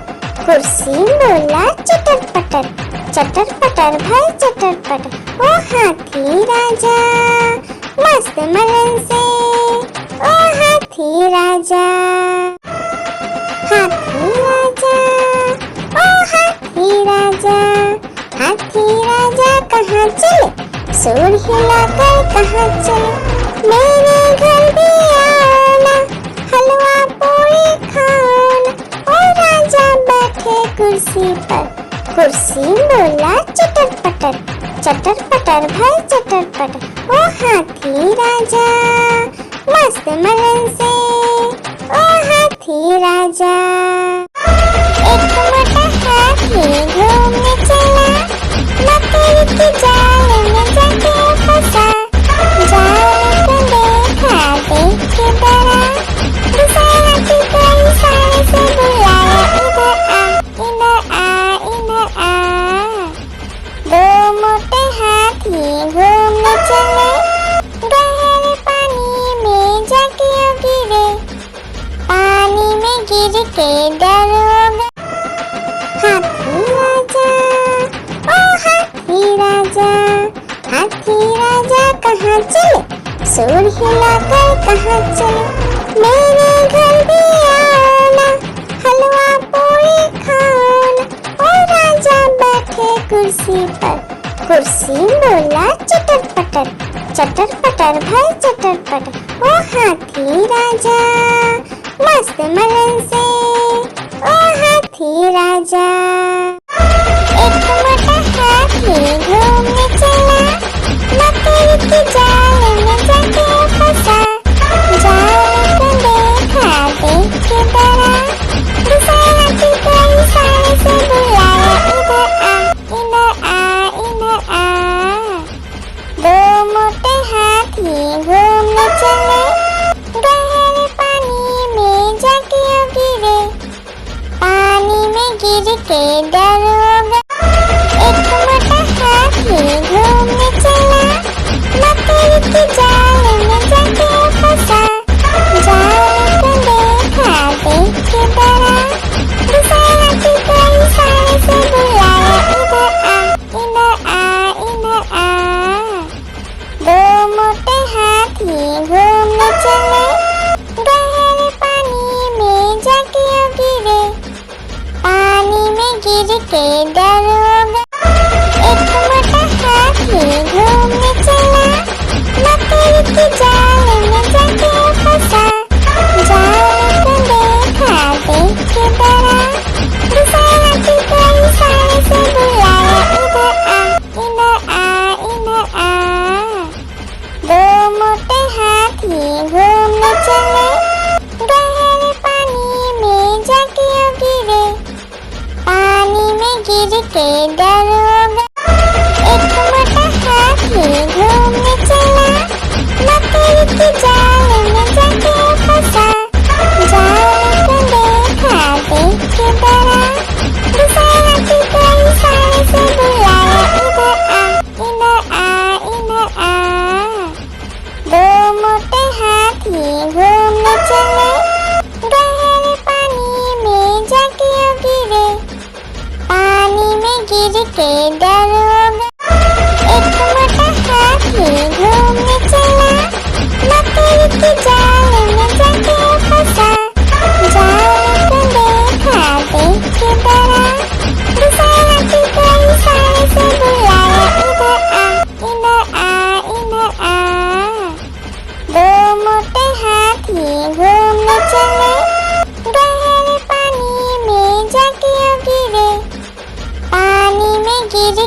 कुर्सी बोला चटर पटर भाई चटर पटर। ओ हाथी राजा मस्त मलन से, ओ हाथी राजा, हाथी राजा ओ हाथी राजा, हाथी राजा कहाँ चले, सूंड हिलाकर कहाँ चले, मेरे घर भी आना, हलवा पूरी खाना। ओ राजा बैठे कुर्सी पर, कुर्सी बोला चटर पटर भाई चटर पटर। ओ हाथी राजा मस्त मलन से, ओ हाथी राजा। एक मोटा हाथी घूमने चला, मकड़ी की जाल में जाके फंसा, जाल को देखा देख के डरा, दूसरा हाथी को इशारे से बुलाया, इधर आ इधर आ। दो मोटे हाथी घूमने चले, गहरे पानी में जाके गिरे, पानी में गिर के डर हो गए। हाथी राजा ओ हाथी राजा, हाथी राजा कहाँ चले, सूंड हिलाकर कहाँ चले, मेरे घर भी आना, हलवा पूरी खाना। ओ राजा बैठे राजा मस्त मलन से, ओ हाथी राजा। एक मोटा हाथी घूमने चला, मकड़ी की जाल में जाके फंसा। जाल को देखा देख के डरा, दूसरा हाथी को इशारे से बुलाया, इधर आ इधर आ। दो मोटे हाथी घूमने चले, गहरे पानी में जाके गिरे। पानी में गिर के डर हो गया। एक मोटा हाथी घूमने चला, मकड़ी की जाल में जाके फंसा। जाल को देखा देख के डरा, दूसरा हाथी को इशारे से बुलाया, इधर आ इधर आ। दो मोटे हाथी घूमने चले, गहरे पानी में जाके गिरे। पानी में गिर के डर हो गया। एक मोटा हाथी घूमने चला, मकड़ी की जाल में जाके फंसा। जाल को देखा देख के डरा, दूसरा हाथी को इशारे से बुलाया, इधर आ इधर आ। दो मोटे हाथी घूमने चले, गहरे पानी में जाके गिरे। पानी में गिर के डर हो गया। एक मोटा हाथी घूमने चला, मकड़ी की जाल में जाके फंसा। जाल को देखा देख के डरा, दूसरा हाथी को इशारे से बुलाया, इधर आ इधर आ। दो मोटे हाथी घूमने चले, गहरे पानी में जाके गिरे। पानी में गिर के डर हो गया। एक मोटा हाथी घूमने चला, मकड़ी की जाल में जाके फंसा। जाल को देखा देख के डरा, दूसरा हाथी को इशारे से बुलाया, इधर आ इधर आ। दो मोटे हाथी घूमने चले, गहरे पानी में जाके गिरे। पानी में गिर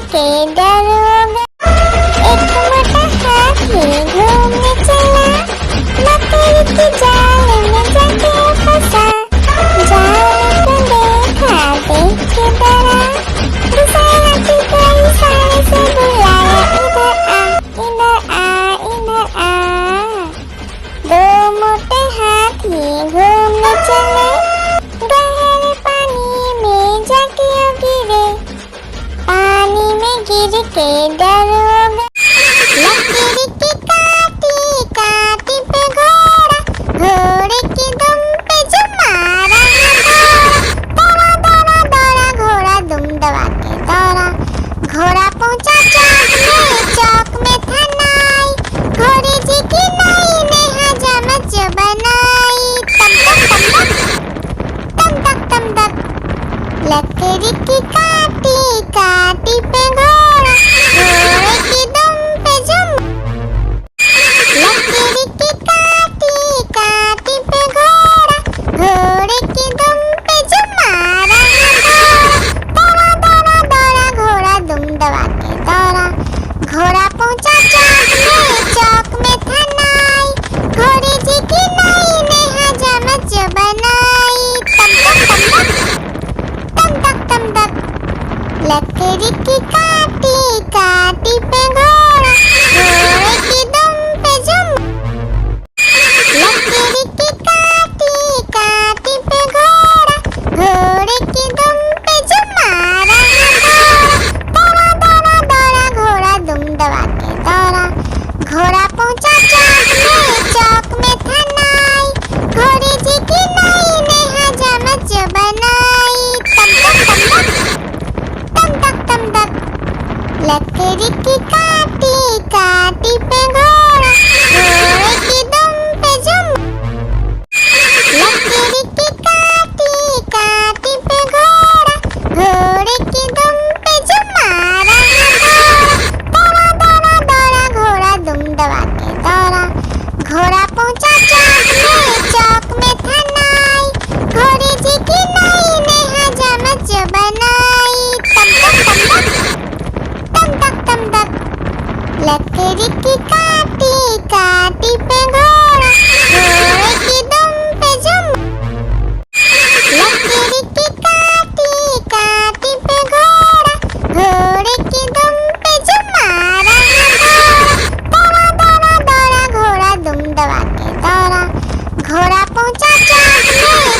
घोड़ा पहुंचा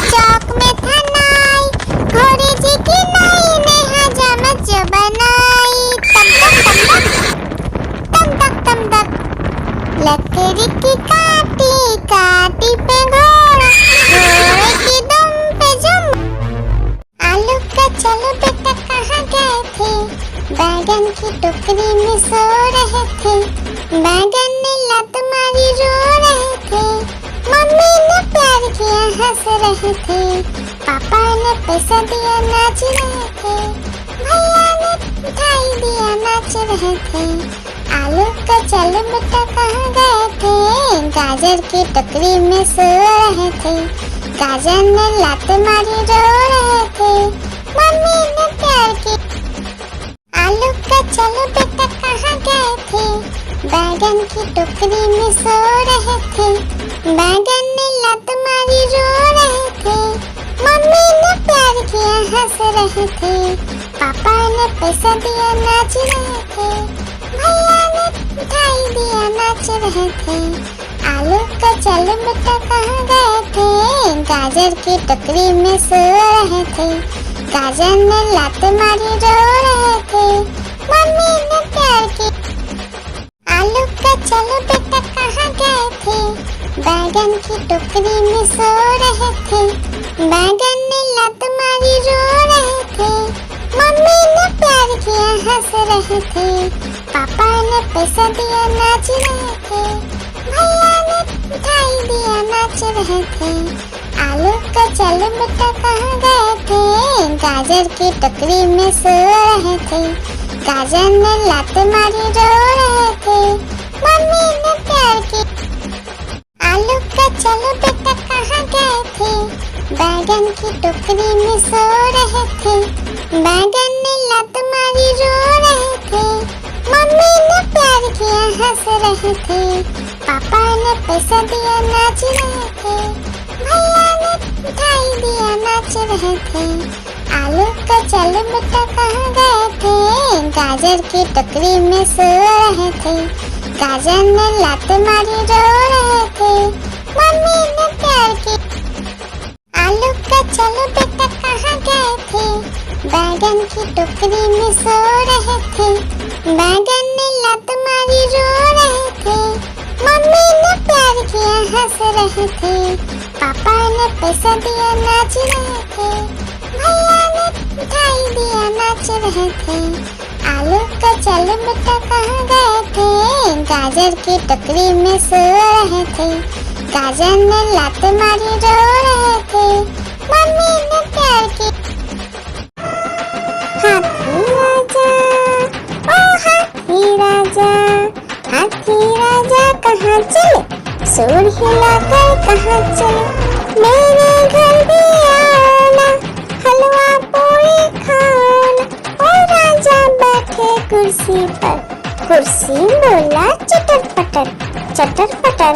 चौक में था नाई, घोड़े जी की नाई ने हजामत जो बनाई। तम तक तम तक लकड़ी की काटी काटी पे घोड़ा, घोड़े की दुम पे जुम। आलू का चलो बेटा कहाँ गए थे, बैगन की टोकरी में सो रहे थे, बैगन ने लत मारी रो रहे थे, मम्मी ने प्यार किया हंस रहे थे, पापा ने पैसा दिया नाच रहे थे, भैया ने मिठाई दिया नाच रहे थे। आलू का चलो बेटा कहाँ गए थे, गाजर की टोकरी में सो रहे थे, गाजर ने लात मारी रो रहे थे, मम्मी ने प्यार की। आलू का चलो बेटा कहाँ गए थे, बैगन की टोकरी में सो रहे थे, बैगन ने लात मारी रो रहे थे, मम्मी ने प्यार किया हंस रहे थे, पापा ने पैसा दिया नाच रहे थे, भैया ने मिठाई दिया नाच रहे थे। आलू का चलो बेटा कहाँ गए थे, गाजर की टोकरी में सो रहे थे, गाजर ने लात मारी रो रहे थे, मम्मी ने प्यार की। आलू का चलो बेटा कहाँ गए थे, बैगन की टोकरी में सो रहे थे, बैगन ने लात मारी रो रहे थे, मम्मी ने प्यार किया हंस रहे थे, पापा ने पैसा दिया नाच रहे थे, भैया ने मिठाई दिया नाच रहे थे। आलू का चलो बेटा कहाँ गए थे, गाजर की टोकरी में सो रहे थे, गाजर ने लात मारी रो रहे थे, मम्मी ने प्यार की। आलू का चलो बेटा कहाँ गए थे, बैगन की टोकरी में सो रहे थे, बैगन ने लात मारी रो रहे थे, मम्मी ने प्यार किया हंस रहे थे, पापा ने पैसा दिया नाच रहे थे, भैया ने मिठाई दिया नाच रहे थे। आलू का चलो बेटा कहाँ गए थे, गाजर की टोकरी में सो रहे थे, गाजर ने लात मारी रो रहे थे, मम्मी ने प्यार की। आलू का चलो बेटा कहाँ गए थे, बैगन की टोकरी में सो रहे थे, बैगन ने लात मारी रो रहे थे, मम्मी ने प्यार किया हंस रहे थे, पापा ने पैसा दिया नाच रहे थे, भैया ने मिठाई दिया नाच रहे थे। आलू का चलो बेटा कहाँ गए थे, गाजर की टोकरी में सो रहे थे, गाजर ने लात मारी रो रहे थे, मम्मी ने प्यार की। हाथी राजा ओ हाथी राजा, हाथी राजा कहाँ चले, सूर हिलाकर कहाँ चले, मेरे घर भी आना, हलवा पूरी खाना। ओ राजा बैठे कुर्सी पर, कुर्सी बोला चटर पटर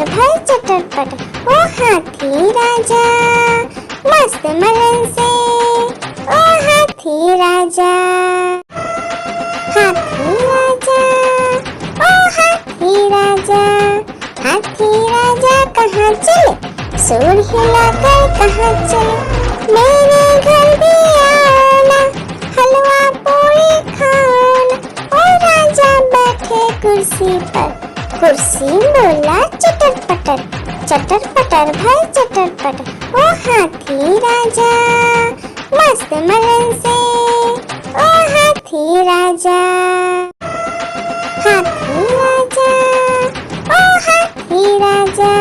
भाई चटर पटर। ओ हाथी राजा मस्त मलन से, ओ हाथी राजा, हाथी राजा ओ हाथी राजा, हाथी राजा कहाँ चले, सूर हिलाकर कहाँ चले, मेरे घर भी आना, हलवा पूरी खाना। ओ राजा बैठे कुर्सी पर, कुर्सी बोला चटर पटर भाई चटर पटर। ओ हाथी राजा मस्त मलन से, ओ हाथी राजा, हाथी राजा ओ हाथी राजा,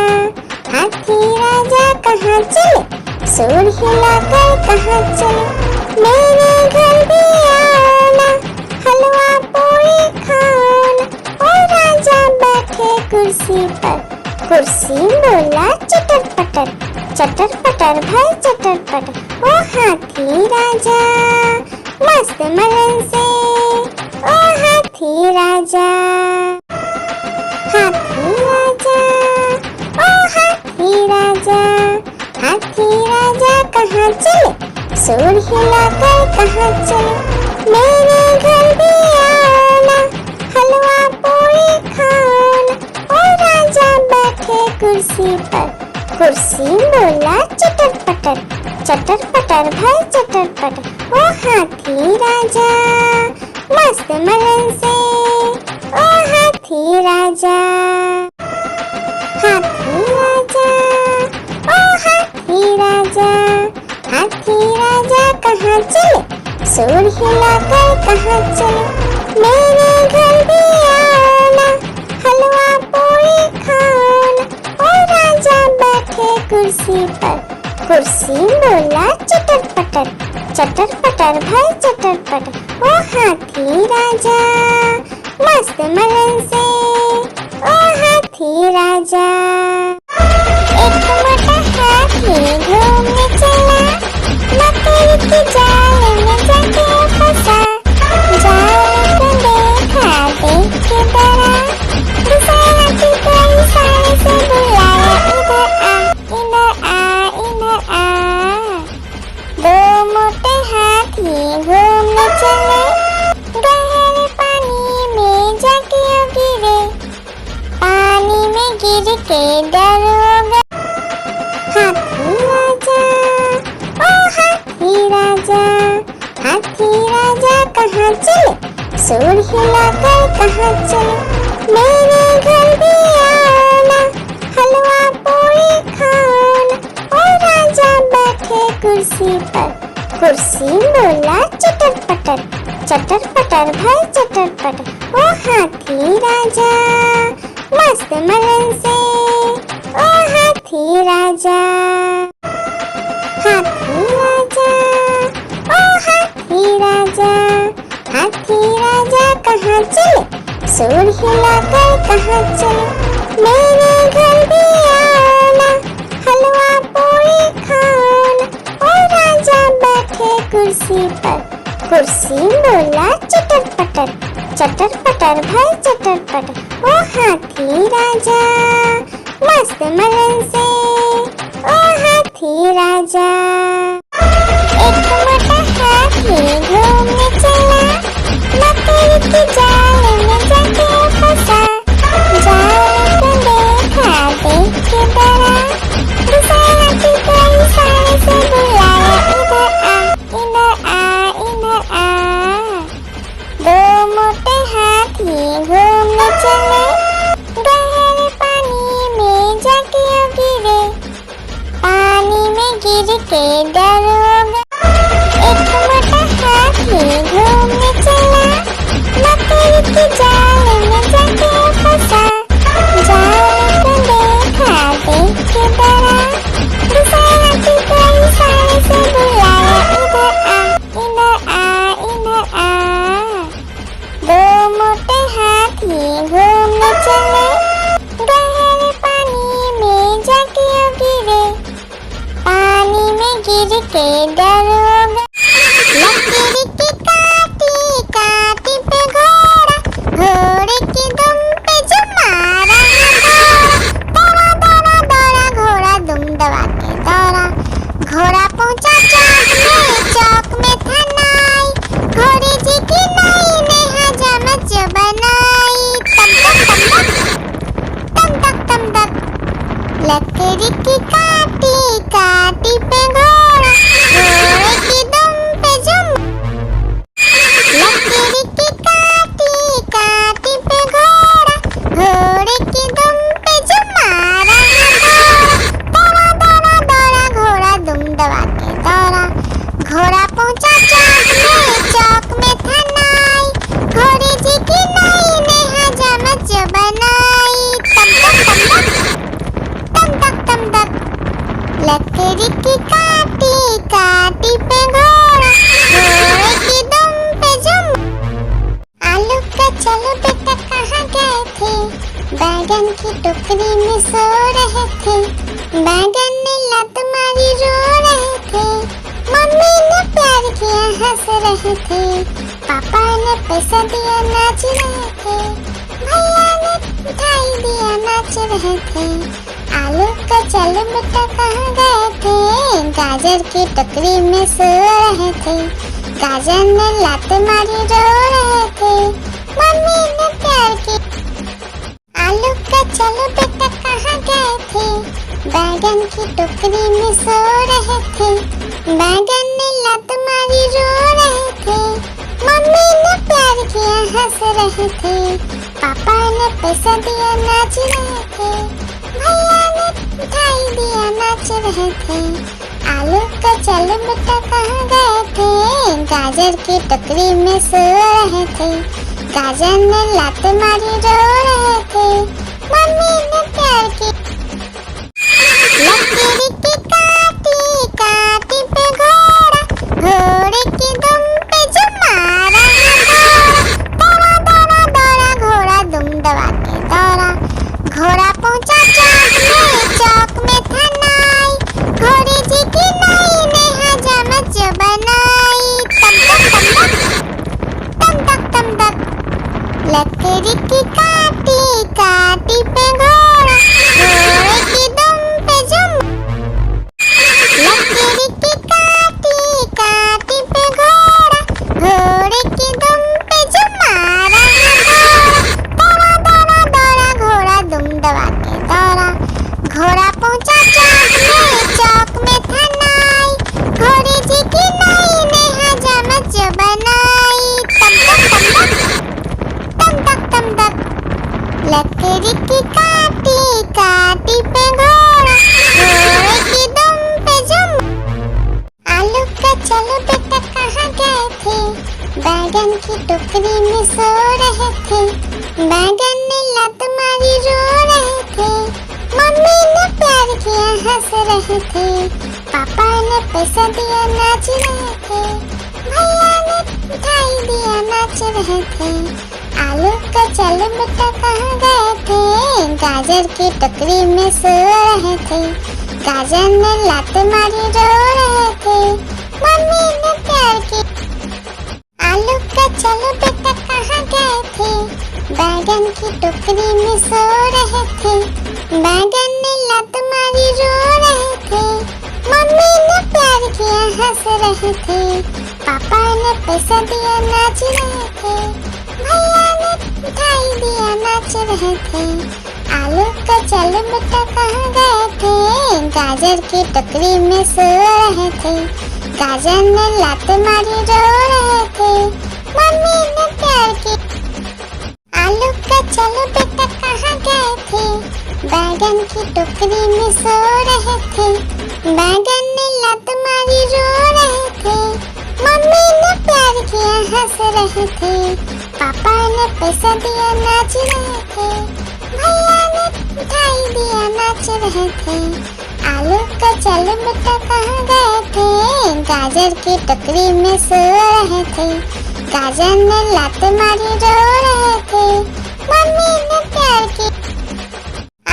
हाथी राजा कहाँ चले, सूर हिलाकर कहाँ चले, मेरे घर भी आना, हलवा पूरी खाना। ओ राजा बैठे कुर्सी पर, कुर्सी बोला चटर पटर भाई चटर पटर। ओ हाथी राजा मस्त मलन से, ओ हाथी राजा, हाथी राजा ओ हाथी राजा, हाथी राजा कहाँ चले, सूर हिलाकर कहाँ चले, मेरे घर भी आना, हलवा पूरी खाना। ओ राजा बैठे कुर्सी पर, कुर्सी बोला चटर पटर, चटर पटर भाई चटर पटर। ओ हाथी राजा मस्त मलन से, ओ हाथी राजा, हाथी राजा, ओ हाथी राजा, हाथी राजा कहाँ चले, सूर हिलाकर कहाँ चले, मेरे घर भी आना, हलवा पूरी खाना। ओ राजा बैठे कुर्सी पर, कुर्सी बोला चटर पटर, चटर पटर भाई चटर पटर। ओ हाथी राजा मस्त मलन से, ओ हाथी राजा। एक मोटा हाथी घूमने चला, मकड़ी के जाल में जाके फंसा, जाल को देखा देख के डरा, दूसरा हाथी को इशारे से बुलाया, इधर आ, इधर आ, इधर आ। दो मोटे हाथी घूमने चले, गहरे पानी में जाके गिरे, पानी में गिर के डर हो गए। हाथी राजा, ओ हाथी राजा, हाथी राजा कहाँ चले, सूर हिलाकर कहाँ चले, मेरे घर भी आना, हलवा पूरी खाना। ओ राजा बैठे कुर्सी पर, कुर्सी बोला चटर पटर, चटर पटर भाई चटर पटर। ओ हाथी राजा मस्त मलन से, ओ हाथी राजा, हाथी राजा, ओ हाथी राजा, हाथी राजा कहाँ चले, सूर हिलाकर कहाँ चले, मेरे घर भी आना, हलवा पूरी खाना। ओ राजा बैठे कुर्सी पर, कुर्सी बोला चटर पटर, चटर पटर भाई चटर पटर। ओ हाथी राजा मस्त मलन से, ओ हाथी राजा। एक मोटा हाथी घूमने चला, मकड़ी के जाल में जाके फंसा, जाल को देखा देख के डरा, दूसरा हाथी को इशारे से बुलाया, इधर आ, इधर आ, इधर आ। दो मोटे हाथी घूमने चले, गहरे पानी में जाके गिरे, पानी में गिर के डर हो गए। एक मोटा हाथी घूमने चला, मकड़ी के जाल में जाके फंसा, जाल को देखा देख के डरा, दूसरा हाथी को इशारे से बुलाया, इधर आ, इधर आ, इधर आ। दो मोटे हाथी घूमने चले, गहरे पानी में जाके गिरे, पानी में गिर के डर हो गए। लकड़ी की काटी काटी पे घोड़ा, घोड़े की दुम पे जो मारा दौड़ा दौड़ा दौड़ा घोड़ा दुम दबा के दौड़ा, घोड़ा पहुंचा चौक में था नाई, घोड़े जी की नाई ने हजामत जो बनाई, तम तक तम तक। लकड़ी की काटी काटी पे घोड़ा, घोड़े की दुम पे जो, लकड़ी की काटी काटी पे घोड़ा, घोड़े की दुम पे जो मारा दौड़ा दौड़ा दौड़ा घोड़ा दुम दबा के दौड़ा, घोड़ा पहुंचा चौक में था नाई, घोड़े जी की नाई ने हजामत जो बनाई, तम तक। लकड़ी की काटी काटी पे घोड़ा, घोड़े की दुम पे जुम। आलू का चलो बेटा कहाँ गए थे, बैगन की टोकरी में सो रहे थे, बैगन ने लत मारी रो रहे थे, मम्मी ने प्यार किया हंस रहे थे, पापा ने पैसा दिया नाच रहे थे, भैया ने मिठाई दिया नाच रहे थे। आलू का चलो बेटा कहाँ गए थे, गाजर की टोकरी में सो रहे थे, गाजर ने लात मारी रो रहे थे, मम्मी ने प्यार की। आलू का चलो बेटा कहाँ गए थे, बैगन की टोकरी में सो रहे थे, बैगन ने लात मारी रो रहे थे, मम्मी ने प्यार किया हंस रहे थे, पापा ने पैसा दिया नाच रहे थे, भैया ने मिठाई दिया नाच रहे थे, आलू का चल बेटा कहाँ गए थे, गाजर की टोकरी में सो रहे थे, गाजर ने लात मारी रो रहे थे, मम्मी ने प्यार की लकीर की काटी काटी पे घोड़ा, घोड़े की दुम पे जो मारा दौड़ा दौड़ा दौड़ा घोड़ा दुम दबा के दौड़ा, घोड़ा पहुंचा चौक में था नाई, घोड़े जी की नाई ने हजामत जो बनाई, तम तक तम तक लकीर की काटी काटी पे घोड़ा, घोड़े की दुम पे जो लकीर की काटी काटी पे घोड़ा, घोड़े की दुम पे जो मारा दौड़ा दौड़ा दौड़ा घोड़ा दुम दबा के दौड़ा, घोड़ा पहुंचा चौक में था नाई, घोड़े जी की नाई ने हजामत जो बनाई, तम तक लकीर की काटी काटी पे घोड़ा, घोड़े की दुम पे जो आलू का चलो बेटा कहाँ गए थे, बैगन की टोकरी में सो रहे थे, बैगन ने लात मारी रो रहे थे, मम्मी ने प्यार किया हंस रहे थे, पापा ने पैसा दिया नाच रहे थे, भैया ने मिठाई दिया नाच रहे थे, आलू का चल बेटा कहाँ गए थे, गाजर की टोकरी में सो रहे थे, गाजर ने लात मारी रो रहे थे, मम्मी ने प्यार की आलू का चलो बेटा कहाँ गए थे, बैगन की टोकरी में सो रहे थे, बैगन ने लात मारी रो रहे थे, मम्मी ने प्यार किया हंस रहे थे, पापा ने पैसा दिया नाच रहे थे, भैया ने मिठाई दिया नाच रहे थे, आलू का चल बेटा कहाँ गए थे, गाजर की टोकरी में सो रहे थे, गाजर ने लात मारी रो रहे थे, मम्मी ने प्यार की आलू का चलो बेटा कहाँ गए थे, बैगन की टोकरी में सो रहे थे, बैगन ने लात मारी रो रहे थे, मम्मी ने प्यार किया हंस रहे थे, पापा ने पैसा दिया नाच रहे थे, भैया ने मिठाई दिया नाच रहे थे, आलू का चल बेटा कहाँ गए थे, गाजर की टोकरी में सो रहे थे, गाजर ने लात मारी रो रहे थे, मम्मी ने प्यार की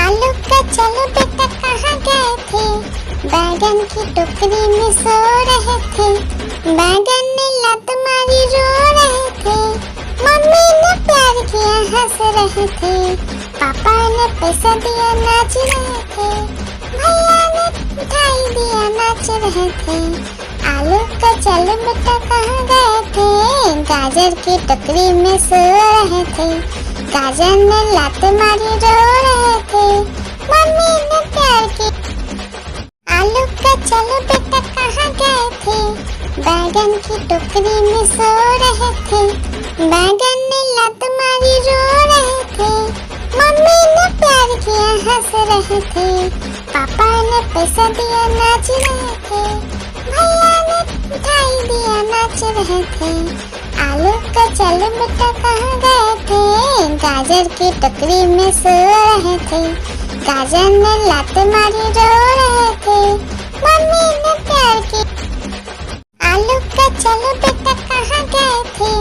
आलू का चलो बेटा कहाँ गए थे, बैगन की टोकरी में सो रहे थे, बैगन ने लात मारी रो रहे थे, मम्मी ने प्यार किया हंस रहे थे, पापा ने पैसा दिया नाच रहे थे, भैया ने मिठाई दिया नाच रहे थे, आलू का चल बेटा कहाँ गए थे, गाजर की टोकरी में सो रहे थे, गाजर ने लात मारी रो रहे थे, मम्मी ने प्यार की आलू का चलो बेटा कहाँ गए थे, बैगन की टोकरी में सो रहे थे, बैगन ने लात मारी रो रहे थे, मम्मी ने प्यार किया हंस रहे थे, पापा ने पैसा दिया नाच रहे थे, भैया ने मिठाई दिया नाच रहे थे, आलू का चल बेटा कहाँ गए थे, गाजर की टोकरी में सो रहे थे, गाजर ने लात मारी रो रहे थे, मम्मी ने प्यार की आलू का चलो बेटा कहाँ गए थे,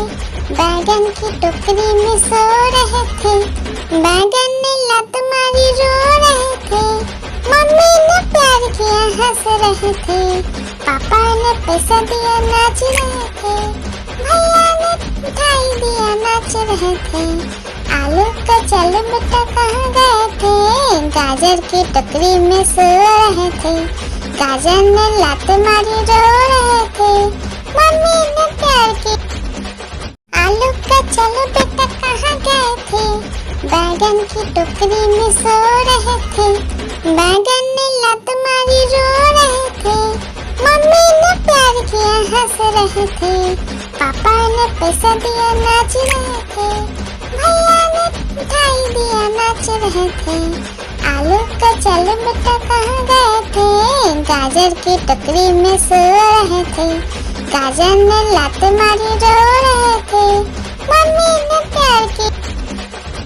बैगन की टोकरी में सो रहे थे, बैगन ने लात मारी रो रहे थे, मम्मी ने प्यार किया हंस रहे थे, पापा ने पैसा दिया नाच रहे थे, भैया ने मिठाई दिया नाच रहे थे, आलू का चल बेटा कहाँ गए थे, गाजर की टोकरी में सो रहे थे, गाजर ने लात मारी रो रहे थे, मम्मी ने प्यार की आलू का चलो बेटा कहाँ गए थे, बैगन की टोकरी में सो रहे थे, बैगन ने लत मारी रो रहे थे, मम्मी ने प्यार किया हंस रहे थे, पापा ने पैसा दिया नाच रहे थे, भैया ने मिठाई दिया नाच रहे थे। आलू का चल बेटा कहाँ गए थे, गाजर की टोकरी में सो रहे थे, गाजर ने लात मारी रो रहे थे, मम्मी ने प्यार की